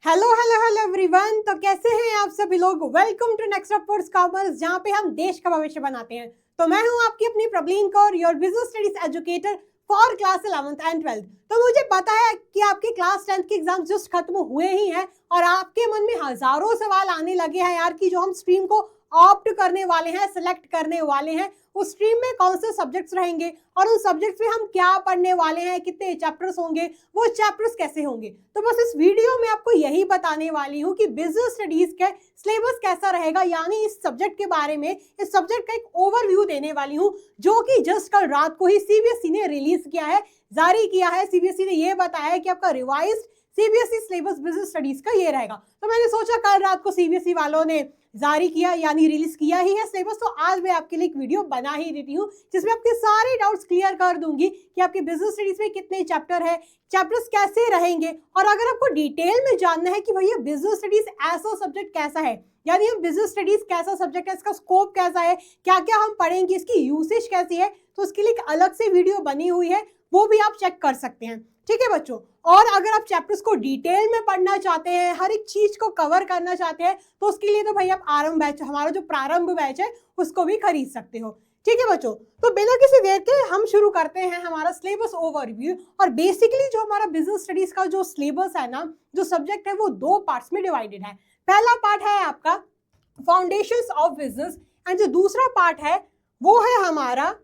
Hello hello hello everyone. तो कैसे हैं आप सभी लोग। Welcome to next upwards commerce, जहां पे हम देश का भविष्य बनाते हैं। तो मैं हूं आपकी अपनी Prableen Kaur, your business studies educator for class 11th and 12th। तो मुझे पता है कि आपके क्लास 10th के एग्जाम जस्ट खत्म हुए ही हैं और आपके मन में हजारों सवाल आने लगे हैं यार कि जो हम स्ट्रीम को ऑप्ट करने वाले हैं, सिलेक्ट करने वाले हैं, उस स्ट्रीम में कौन से सब्जेक्ट्स रहेंगे और उन सब्जेक्ट्स में हम क्या पढ़ने वाले हैं, कितने चैप्टर्स होंगे, वो चैप्टर्स कैसे होंगे। तो बस इस वीडियो में आपको यही बताने वाली हूँ कि बिजनेस स्टडीज का सिलेबस कैसा रहेगा, यानी इस सब्जेक्ट के बारे में, इस सब्जेक्ट का एक ओवरव्यू देने वाली हूँ, जो कि जस्ट कल रात को ही सीबीएसई ने रिलीज किया है, जारी किया है। सीबीएसई ने ये बताया है कि आपका revised CBSE syllabus business studies का ये रहेगा। तो मैंने सोचा कल रात को सीबीएसई वालों ने जारी किया यानी रिलीज किया ही है सिलेबस, तो आज मैं आपके लिए एक वीडियो बना ही देती हूँ जिसमें आपके सारे डाउट्स क्लियर कर दूंगी कि आपके बिजनेस स्टडीज में कितने चैप्टर है, चैप्टर्स कैसे रहेंगे। और अगर आपको डिटेल में जानना है कि भैया बिजनेस स्टडीज ऐसा सब्जेक्ट कैसा है, यानी हम बिजनेस स्टडीज कैसा सब्जेक्ट है, इसका स्कोप कैसा है, क्या क्या हम पढ़ेंगे, इसकी यूसेज कैसी है, तो उसके लिए एक अलग से वीडियो बनी हुई है, वो भी आप चेक कर सकते हैं। ठीक है बच्चों। और अगर आप चैप्टर्स को डिटेल में पढ़ना चाहते हैं, हर एक चीज को कवर करना चाहते हैं, तो उसके लिए तो भाई आप आरंभ बैच, हमारा जो प्रारंभ बैच है, उसको भी खरीद सकते हो। ठीक है बच्चों। तो बिना किसी देर के हम शुरू करते हैं हमारा सिलेबस ओवरव्यू। और बेसिकली जो हमारा बिजनेस स्टडीज का जो सिलेबस है ना, जो सब्जेक्ट है, वो दो पार्ट्स में डिवाइडेड है। पहला पार्ट है आपका फाउंडेशंस ऑफ बिजनेस एंड जो दूसरा पार्ट है वो है हमारा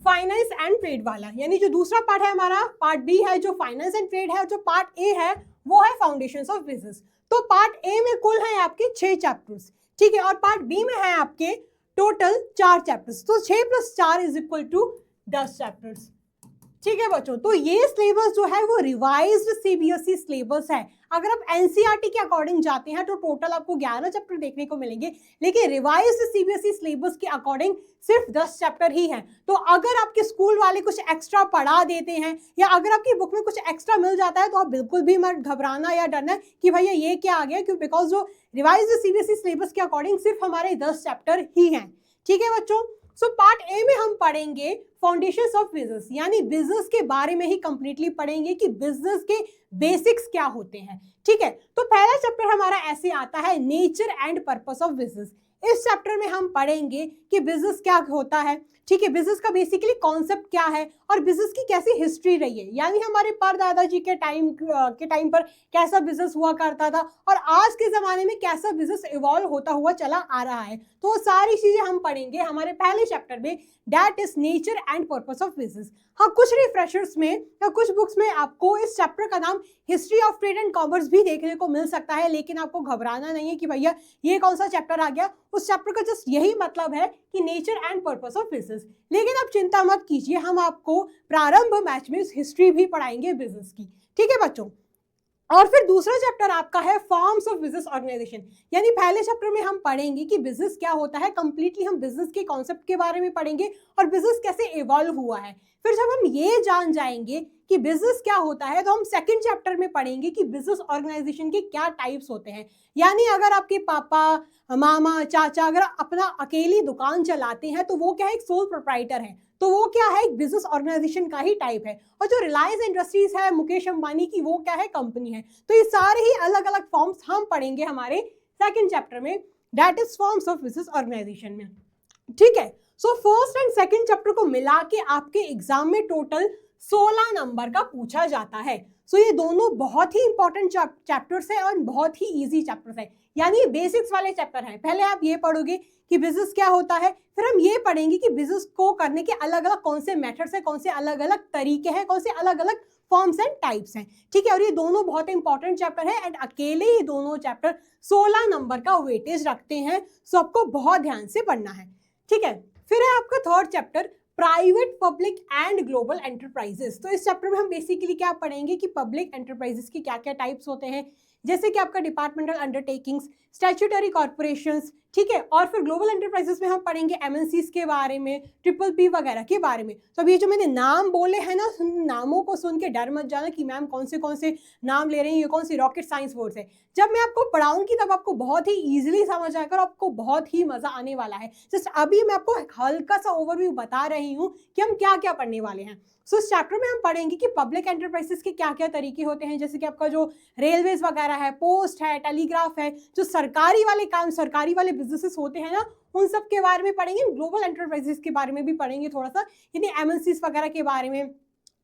फाइनेंस एंड ट्रेड वाला। यानी जो दूसरा पार्ट है हमारा, पार्ट बी है जो फाइनेंस एंड ट्रेड है, और जो पार्ट ए है वो है फाउंडेशंस ऑफ बिजनेस। तो पार्ट ए में कुल है आपके 6 चैप्टर्स, ठीक है, और पार्ट बी में है आपके टोटल 4 चैप्टर्स। तो 6 + 4 = 10 चैप्टर्स। ठीक है बच्चों। तो ये सिलेबस जो है वो रिवाइज्ड सीबीएसई सिलेबस है। अगर आप एनसीईआरटी के अकॉर्डिंग जाते हैं तो टोटल आपको 11 चैप्टर देखने को मिलेंगे, लेकिन रिवाइज्ड सीबीएसई सिलेबस के अकॉर्डिंग सिर्फ 10 चैप्टर ही हैं। तो अगर आपके स्कूल वाले कुछ एक्स्ट्रा पढ़ा देते हैं या अगर आपकी बुक में कुछ एक्स्ट्रा मिल जाता है, तो आप बिल्कुल भी मत घबराना या डरना कि भैया ये क्या आ गया, क्यों, बिकॉज जो रिवाइज्ड सीबीएसई सिलेबस के अकॉर्डिंग सिर्फ हमारे 10 चैप्टर ही हैं। ठीक है बच्चों। सो पार्ट ए में हम पढ़ेंगे फाउंडेशंस ऑफ बिजनेस, यानी बिजनेस के बारे में ही कंप्लीटली पढ़ेंगे कि बिजनेस के बेसिक्स क्या होते हैं। ठीक है। तो पहला चैप्टर हमारा ऐसे आता है, nature and purpose of business. इस चैप्टर में हम पढ़ेंगे कि बिजनेस क्या होता है, ठीक है, बिजनेस का बेसिकली कॉन्सेप्ट क्या है और बिजनेस की कैसी हिस्ट्री रही है, यानी हमारे परदादाजी के टाइम पर कैसा बिजनेस हुआ करता था और आज के जमाने में कैसा बिजनेस इवॉल्व होता हुआ चला आ रहा है। तो वो सारी चीजें हम पढ़ेंगे हमारे पहले चैप्टर में, that is nature and purpose of business. हाँ, कुछ रिफ्रेशर्स में या कुछ बुक्स में आपको इस चैप्टर का नाम history of trade and commerce भी देखने को मिल सकता है, लेकिन आपको घबराना नहीं है कि भैया ये कौन सा चैप्टर आ गया। उस चैप्टर का जस्ट यही मतलब है कि nature and purpose of business. लेकिन आप चिंता मत कीजिए, हम आपको प्रारंभ बैच में हिस्ट्री भी पढ़ाएंगे बिजनेस की। ठीक है बच्चों। और फिर दूसरा चैप्टर आपका है फॉर्म्स ऑफ बिजनेस ऑर्गेनाइजेशन, यानी पहले चैप्टर में हम पढ़ेंगे कि बिजनेस क्या होता है, कंप्लीटली हम बिजनेस के कॉन्सेप्ट के बारे में पढ़ेंगे और बिजनेस कैसे इवॉल्व हुआ है। फिर जब हम ये जान जाएंगे कि बिजनेस क्या होता है, तो हम सेकंड चैप्टर में पढ़ेंगे कि बिजनेस ऑर्गेनाइजेशन के क्या टाइप्स होते हैं। यानी अगर आपके पापा, मामा, चाचा अगर अपना अकेली दुकान चलाते हैं तो वो क्या है, एक सोल प्रोप्राइटर है, तो वो क्या है, एक बिजनेस ऑर्गेनाइजेशन का ही टाइप है। और जो रिलायंस इंडस्ट्रीज है मुकेश अंबानी की, वो क्या है, कंपनी है। तो ये सारे ही अलग अलग फॉर्म्स हम पढ़ेंगे हमारे सेकंड चैप्टर में, that is forms of business organization में। ठीक है। So first and second chapter को मिला के आपके एग्जाम में टोटल 16 नंबर का पूछा जाता है। सो ये दोनों बहुत ही इंपॉर्टेंट चैप्टर्स है और बहुत ही इजी चैप्टर्स है, यानी बेसिक्स वाले चैप्टर हैं। पहले आप ये पढ़ोगे कि बिजनेस क्या होता है, फिर हम ये पढ़ेंगे कि बिजनेस को करने के अलग अलग कौन से मेथड्स हैं, कौन से अलग अलग तरीके हैं, कौन से अलग अलग फॉर्म्स एंड टाइप्स हैं। ठीक है। और ये दोनों बहुत इंपॉर्टेंट चैप्टर है एंड अकेले ही दोनों चैप्टर 16 नंबर का वेटेज रखते हैं। सो आपको बहुत ध्यान से पढ़ना है। ठीक है। फिर है आपका third chapter, private, public and global enterprises. तो इस चैप्टर में हम बेसिकली क्या पढ़ेंगे कि पब्लिक एंटरप्राइजेस की क्या क्या टाइप्स होते हैं, जैसे कि आपका डिपार्टमेंटल अंडरटेकिंग्स, स्टैट्यूटरी कॉर्पोरेशंस। ठीक है। और फिर ग्लोबल एंटरप्राइजेस में हम पढ़ेंगे एमएनसीज के बारे में, PPP वगैरह के बारे में। तो अब ये जो मैंने नाम बोले हैं ना, नामों को सुन के डर मत जाना कि मैम कौन से नाम ले रही हैं, ये कौन सी रॉकेट साइंस वर्ड्स है। जब मैं आपको पढ़ाऊंगी तब आपको बहुत ही ईजिली समझ आएगा और आपको बहुत ही मजा आने वाला है। जस्ट अभी मैं आपको हल्का सा ओवरव्यू बता रही हूँ कि हम क्या क्या पढ़ने वाले हैं। सो इस चैप्टर में हम पढ़ेंगे कि पब्लिक एंटरप्राइजेस के क्या क्या तरीके होते हैं, जैसे कि आपका जो रेलवेज वगैरह वगैरह है, पोस्ट है, टेलीग्राफ है, जो सरकारी वाले काम, सरकारी वाले बिजनेसेस होते हैं ना, उन सब के बारे में पढ़ेंगे। ग्लोबल एंटरप्राइजेस के बारे में भी पढ़ेंगे थोड़ा सा, यानी एमएनसीज वगैरह के बारे में,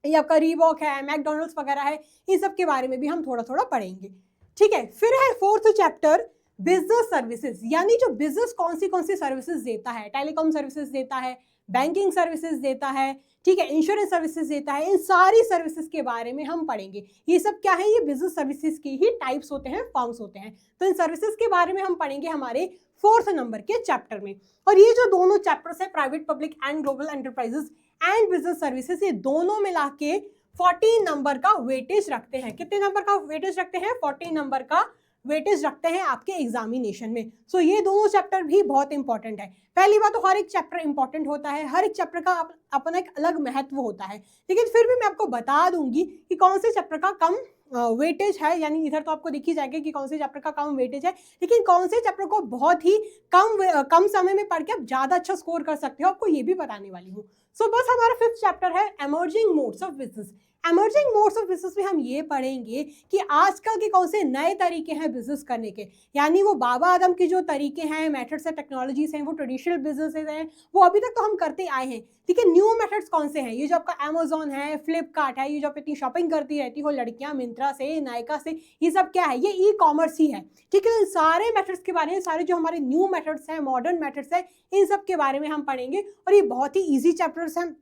या आपका रीबॉक है, मैकडोनल्ड्स वगैरह है, इन सब के बारे में भी हम थोड़ा थोड़ा पढ़ेंगे। ठीक है, फिर है फोर्थ चैप्टर बिजनेस सर्विसेज, यानी जो बिजनेस कौन सी सर्विसेज देता है, टेलीकॉम सर्विसेज देता है, बैंकिंग सर्विसेज देता है, ठीक है, इंश्योरेंस सर्विसेज देता है, इन सारी सर्विसेज के बारे में हम पढ़ेंगे। ये सब क्या है, ये बिजनेस सर्विसेज की ही टाइप्स होते हैं, फॉर्म्स होते हैं। तो इन सर्विसेज के बारे में हम पढ़ेंगे हमारे 4th नंबर के चैप्टर में। और ये जो दोनों चैप्टर्स है, private, public and global enterprises and business services, ये दोनों मिला के 14 नंबर का वेटेज रखते हैं। कितने नंबर का वेटेज रखते हैं? 14 नंबर का वेटेज रखते हैं आपके एग्जामिनेशन में। सो ये दोनों चैप्टर भी बहुत इंपॉर्टेंट है। पहली बात तो हर एक चैप्टर इंपॉर्टेंट होता है, हर एक चैप्टर का अपना एक अलग महत्व होता है, लेकिन फिर भी मैं आपको बता दूंगी कि कौन से चैप्टर का कम वेटेज है, यानी इधर तो आपको दिख ही जाएगा कि कौन से चैप्टर का कम वेटेज है, लेकिन कौन से चैप्टर को बहुत ही कम समय में पढ़ के आप ज्यादा अच्छा स्कोर कर सकते हो, आपको ये भी बताने वाली हूँ। सो बस हमारा 5th चैप्टर है emerging modes of business. Emerging modes of business में हम ये पढ़ेंगे कि आजकल के कौन से नए तरीके हैं बिजनेस करने के, यानी वो बाबा आदम के जो तरीके हैं, मेथड्स है, टेक्नोलॉजीज हैं, वो ट्रेडिशनल बिजनेसेस हैं, वो अभी तक तो हम करते आए हैं। ठीक है, न्यू मेथड्स कौन से हैं? ये जो आपका अमेजोन है, फ्लिपकार्ट है, ये जो आप इतनी शॉपिंग करती रहती हो लड़कियां, मिंत्रा से, नायका से, ये सब क्या है? ये ई कॉमर्स ही है। ठीक है, इन सारे मेथड्स के बारे में, सारे जो हमारे न्यू मेथड्स हैं, मॉडर्न मेथड्स हैं, इन सब के बारे में हम पढ़ेंगे। और ये बहुत ही ईजी चैप्टर्स हैं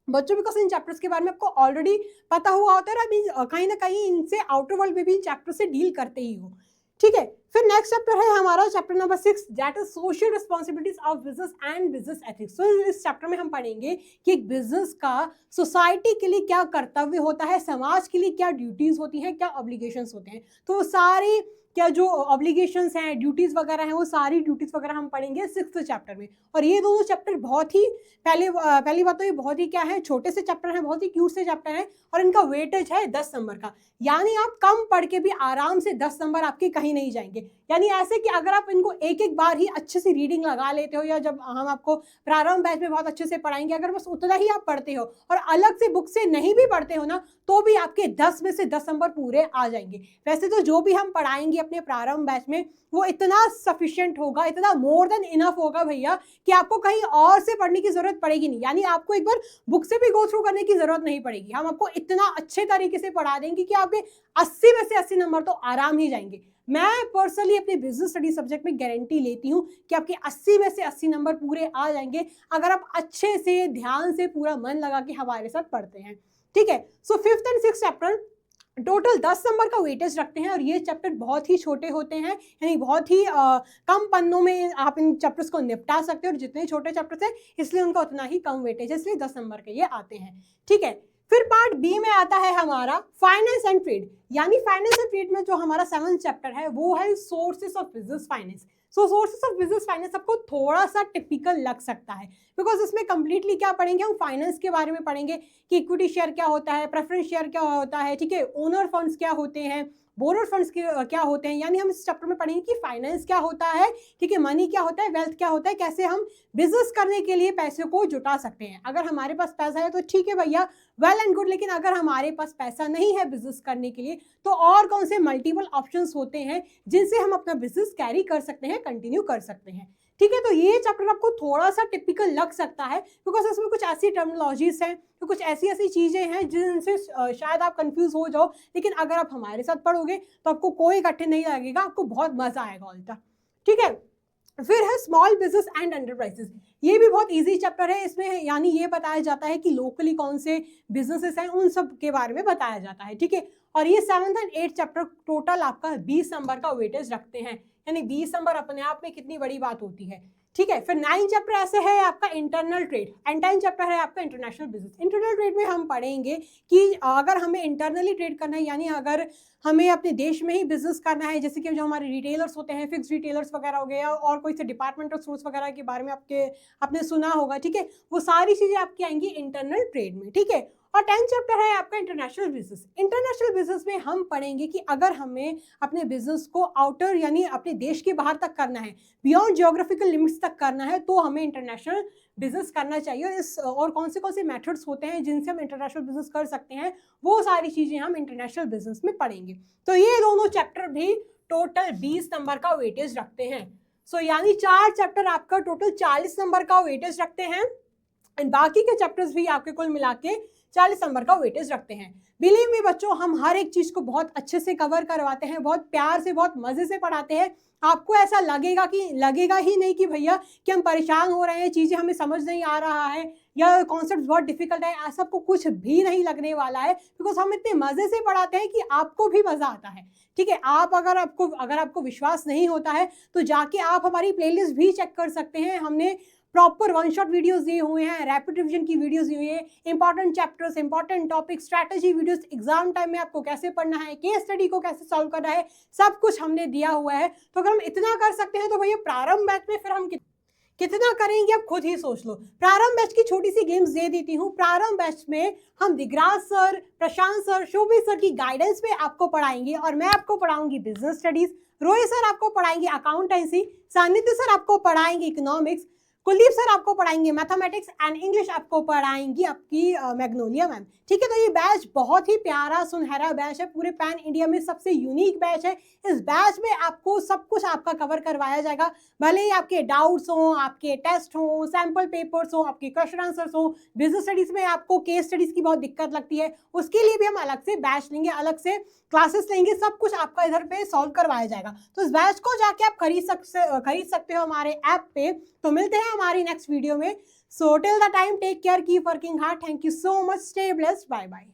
बच्चों, बिकॉज इन चैप्टर्स के बारे में आपको ऑलरेडी पता हुआ होता है, अभी कहीं ना कहीं इनसे आउटर वर्ल्ड में भी इन चैप्टर से डील करते ही हो। ठीक है, फिर नेक्स्ट चैप्टर है हमारा chapter number 6, that is social responsibilities of business and business ethics. तो इस चैप्टर में हम पढ़ेंगे कि एक बिजनेस का सोसाइटी के लिए क्या कर्तव्य होता है, समाज के लिए क्या ड्यूटीज होती हैं, क्या ऑब्लिगेशंस होते हैं। तो सारे क्या जो ऑब्लिगेशंस हैं, ड्यूटीज वगैरह हैं, वो सारी ड्यूटीज वगैरह हम पढ़ेंगे 6th चैप्टर में। और ये दोनों चैप्टर बहुत ही पहली बात तो ये बहुत ही क्या है, छोटे से चैप्टर हैं, बहुत ही क्यूट से चैप्टर हैं, और इनका वेटेज है 10 नंबर का, यानी आप कम पढ़ के भी आराम से 10 नंबर आपके कहीं नहीं जाएंगे। यानी ऐसे कि अगर आप इनको एक एक बार ही अच्छे से रीडिंग लगा लेते हो, या जब हम आपको प्रारंभ बैच में बहुत अच्छे से पढ़ाएंगे, अगर बस उतना ही आप पढ़ते हो और अलग से बुक से नहीं भी पढ़ते हो ना, तो भी आपके 10 में से 10 नंबर पूरे आ जाएंगे। वैसे तो जो भी हम पढ़ाएंगे अपने प्रारंभ बैच में, वो इतना सफिशिएंट होगा, इतना मोर देन इनफ होगा भैया, कि आपको कहीं और से पढ़ने की जरूरत पड़ेगी नहीं। यानी आपको एक बार बुक से भी गो थ्रू करने की जरूरत नहीं पड़ेगी। हम आपको इतना अच्छे तरीके से पढ़ा देंगे कि आपके 80 में से 80 नंबर तो आराम ही जाएंगे। मैं पर्सनली अपने बिजनेस स्टडी सब्जेक्ट में गारंटी लेती हूँ कि आपके 80 में से 80 नंबर पूरे आ जाएंगे, अगर आप अच्छे से ध्यान से पूरा मन लगा के हमारे साथ पढ़ते हैं। ठीक है, सो 5th and 6th chapter total 10 number का वेटेज रखते हैं, और ये चैप्टर बहुत ही छोटे होते हैं, यानी बहुत ही कम पन्नों में आप इन चैप्टर्स को निपटा सकते हो, और जितने छोटे चैप्टर्स हैं इसलिए उनका उतना ही कम वेटेज है, इसलिए 10 नंबर के ये आते हैं। ठीक है, फिर पार्ट बी में आता है हमारा फाइनेंस एंड ट्रेड, यानी फाइनेंस एंड ट्रेड में जो हमारा 7th चैप्टर है वो है sources of business finance. So sources of business finance आपको थोड़ा सा टिपिकल लग सकता है, बिकॉज इसमें कंप्लीटली क्या पढ़ेंगे, हम फाइनेंस के बारे में पढ़ेंगे कि इक्विटी शेयर क्या होता है, प्रेफरेंस शेयर क्या होता है, ठीक है, ओनर फंड्स क्या होते हैं, बोरोर फंड्स क्या होते हैं। यानी हम इस चैप्टर में पढ़ेंगे कि फाइनेंस क्या होता है, ठीक है, मनी क्या होता है, वेल्थ क्या होता है, कैसे हम बिजनेस करने के लिए पैसे को जुटा सकते हैं। अगर हमारे पास पैसा है तो ठीक है भैया, वेल एंड गुड, लेकिन अगर हमारे पास पैसा नहीं है बिजनेस करने के लिए, तो और कौन से मल्टीपल ऑप्शंस होते हैं जिनसे हम अपना बिजनेस कैरी कर सकते हैं, कंटिन्यू कर सकते हैं। ठीक है, तो ये चैप्टर आपको थोड़ा सा टिपिकल लग सकता है, बिकॉज इसमें कुछ ऐसी टर्मिनोलॉजीज हैं, तो कुछ ऐसी चीजें हैं जिनसे शायद आप कंफ्यूज हो जाओ, लेकिन अगर आप हमारे साथ पढ़ोगे तो आपको कोई कठिन नहीं लगेगा, आपको बहुत मजा आएगा उल्टा। ठीक है, फिर है स्मॉल बिजनेस एंड एंटरप्राइजेस, ये भी बहुत इजी चैप्टर है। इसमें यानी ये बताया जाता है कि लोकली कौन से बिजनेसेस हैं, उन सब के बारे में बताया जाता है। ठीक है, और ये 7th and 8th chapter total आपका 20 नंबर का वेटेज रखते हैं, यानी 20 नंबर अपने आप में कितनी बड़ी बात होती है। ठीक है, फिर 9 चैप्टर ऐसे है आपका इंटरनल ट्रेड, एंड 10 चैप्टर है आपका इंटरनेशनल बिजनेस। इंटरनल ट्रेड में हम पढ़ेंगे कि अगर हमें इंटरनली ट्रेड करना है, यानी अगर हमें अपने देश में ही बिजनेस करना है, जैसे कि जो हमारे रिटेलर्स होते हैं, फिक्स रिटेलर्स वगैरह हो गया, और कोई से डिपार्टमेंटल स्टोर्स वगैरह के बारे में आपने सुना होगा। ठीक है, वो सारी चीजें आपकी आएंगी इंटरनल ट्रेड में। ठीक है, और 10th चैप्टर है आपका इंटरनेशनल बिजनेस। इंटरनेशनल बिजनेस में हम पढ़ेंगे कि अगर हमें अपने बिजनेस को आउटर यानी अपने देश के बाहर तक करना है, बियॉन्ड जियोग्राफिकल लिमिट्स तक करना है, तो हमें इंटरनेशनल बिजनेस करना चाहिए। और कौन से मेथड्स होते हैं जिनसे हम इंटरनेशनल बिजनेस कर सकते हैं, वो सारी चीज़ें हम इंटरनेशनल बिजनेस में पढ़ेंगे। तो ये दोनों चैप्टर भी टोटल 20 नंबर का वेटेज रखते हैं। सो यानी 4 चैप्टर आपका टोटल 40 नंबर का वेटेज रखते हैं, एंड बाकी के चैप्टर्स भी आपके कुल मिला के 40 नंबर का वेटेज रखते हैं। बिलीव मी बच्चों, हम हर एक चीज़ को बहुत अच्छे से कवर करवाते हैं, बहुत प्यार से, बहुत मज़े से पढ़ाते हैं। आपको ऐसा लगेगा ही नहीं कि भैया कि हम परेशान हो रहे हैं, चीज़ें हमें समझ नहीं आ रहा है या कॉन्सेप्ट बहुत डिफिकल्ट है, ऐसा आपको कुछ भी नहीं लगने वाला है, बिकॉज हम इतने मज़े से पढ़ाते हैं कि आपको भी मज़ा आता है। ठीक है, आप अगर आपको विश्वास नहीं होता है तो जाके आप हमारी प्लेलिस्ट भी चेक कर सकते हैं। हमने प्रॉपर वन शॉट वीडियोस दिए हुए हैं, रैपिड रिवीजन की वीडियोस दी हुई है, important chapters, important topic, strategy videos, exam time में आपको कैसे पढ़ना है, केस स्टडी को कैसे सॉल्व करना है, सब कुछ हमने दिया हुआ है। तो अगर हम इतना कर सकते हैं तो भैया प्रारंभ बैच में फिर हम कितना करेंगे आप खुद ही सोच लो। प्रारंभ बैच की छोटी सी गेम्स दे देती हूँ। प्रारंभ बैच में हम दिगराज सर, प्रशांत सर, शोभित सर की गाइडेंस पे आपको पढ़ाएंगे और मैं आपको पढ़ाऊंगी बिजनेस स्टडीज, रोहित सर आपको पढ़ाएंगे अकाउंटेंसी, सानिध्य सर आपको पढ़ाएंगे इकोनॉमिक्स, कुलदीप सर आपको पढ़ाएंगे मैथमेटिक्स एंड इंग्लिश आपको पढ़ाएंगी आपकी मैग्नोलिया मैम। ठीक है, तो ये बैच बहुत ही प्यारा सुनहरा बैच है, पूरे पैन इंडिया में सबसे यूनिक बैच है। इस बैच में आपको सब कुछ आपका कवर करवाया जाएगा, भले ही आपके डाउट्स हों, आपके टेस्ट हों, सैम्पल पेपर्स हों, आपके क्वेश्चन आंसर्स हों। बिजनेस स्टडीज में आपको केस स्टडीज की बहुत दिक्कत लगती है, उसके लिए भी हम अलग से बैच लेंगे, अलग से क्लासेस लेंगे, सब कुछ आपका इधर पे सॉल्व करवाया जाएगा। तो इस बैच को जाके आप खरीद सकते हो हमारे ऐप पे। तो मिलते हैं हमारी नेक्स्ट वीडियो में। So till the time take care, keep working hard, thank you so much, stay blessed, bye bye.